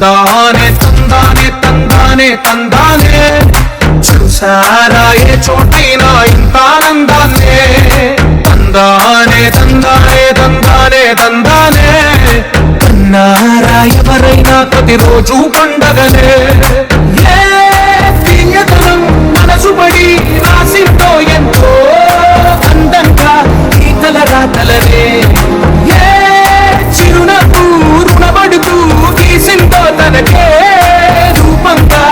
తందానే తందానే తందానే తందానే చూసారా ఏ చోటైనా ఇంత ఆనందాన్నే తందానే తందానే తందానే తందానే అన్నారా ఎవరైనా ప్రతిరోజు పండగనే తీయతనం మనసు పడి రాసిందో ఎంతో అందంగా ఈ తలరాతలనే చిరునవ్వు రుణపడుతూ గీసిందో తనకే రూపంగా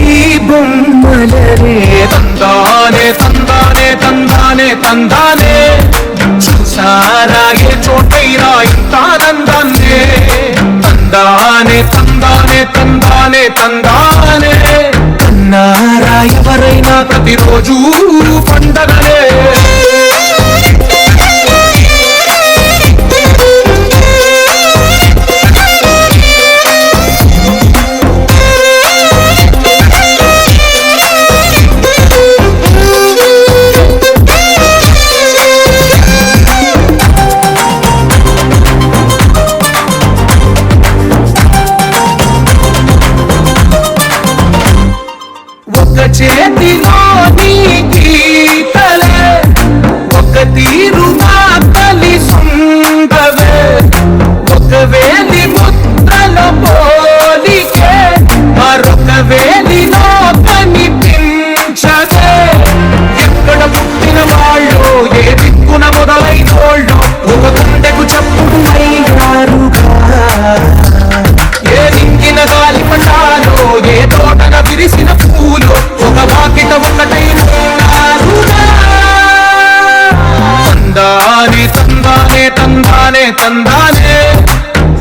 ఈ బొమ్మలనే తందానే తందానే తందానే తందానే చూసారా ఏ చోటైనా ఇంత ఆనందాన్నే తందానే తందానే తందానే తందానే అన్నారా ఎవరైనా ప్రతిరోజు పండగనే చేతిలో నీ గీతలే ఒక తీరు మాతలి సుందవే ఒక వేలి ముద్రల పోలికే మరొక వేలిలో కనిపించదే ఎక్కడ పుట్టిన వాళ్ళు ఏ దిక్కున మొదలైనోళ్ళు ఒక గుండెకు చప్పుడు అయ్యారుగా ఏ నింగిన గాలి పటాలో ఏ తోటన విరిసిన పూలు ఒక వాకిట ఒకటై తందానే తందానే తందానే తందానే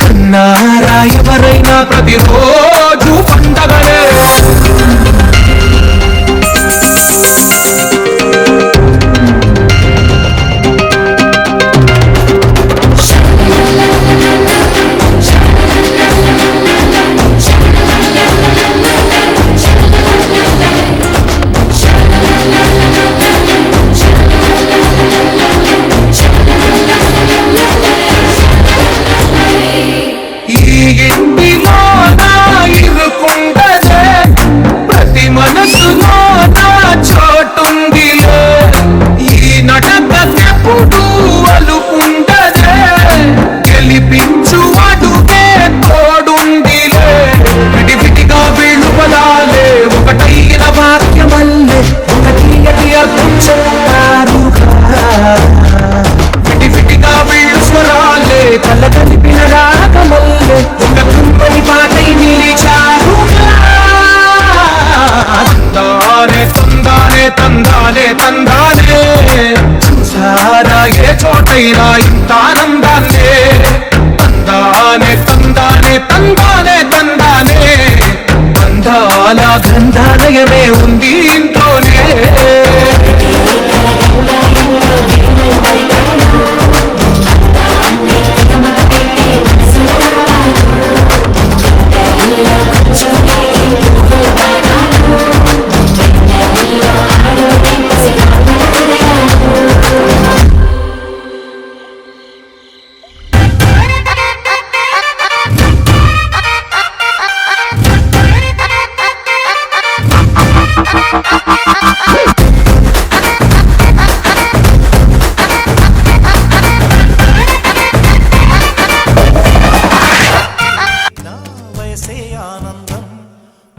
అన్నారా ఎవరైనా ప్రతిరోజు పండగనే మనసులో నా చోటుందిలే ఈ నటకెప్పుడు అలుపుండదే గెలిపించు అడుగే తోడుందిలే విడివిడిగా వీళ్ళు పదాలే ఒకటైన వాక్యమల్లే ఒక తీయటి అర్థం చెప్పారుగా విడివిడిగా వీళ్ళు స్వరాలే కల కలిపిన రాగమల్లే ఒక తుమ్మని పాటై నిలిచారుగా తందానే తందానే తందానే తందానే చూసారా ఏ చోటైనా ఇంత ఆనందాన్నే తందానే తందానే తందానే తందానే అందాల గంధాలయమే ఉంది ఇంట్లోనే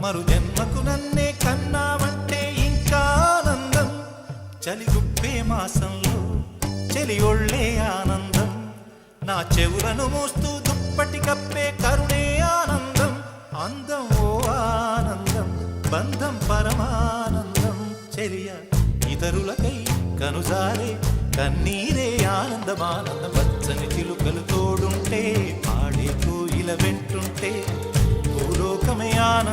మరు జన్మకు నన్నే కన్నావంటే ఇంకా ఆనందం చలి గుప్పే మాసంలో చెలి ఒళ్ళే ఆనందం నా చెవులను మోస్తూ దుప్పటి కప్పే కరుణే ఆనందం అందం ఓ ఆనందం బంధం పరమానందం చెలియ ఇతరులకై కనుజారే కన్నీరే ఆనందమానందం పచ్చని చిలుకలు తోడుంటే పాడే కోయిల వెంటుంటే భూలోకమే ఆనందం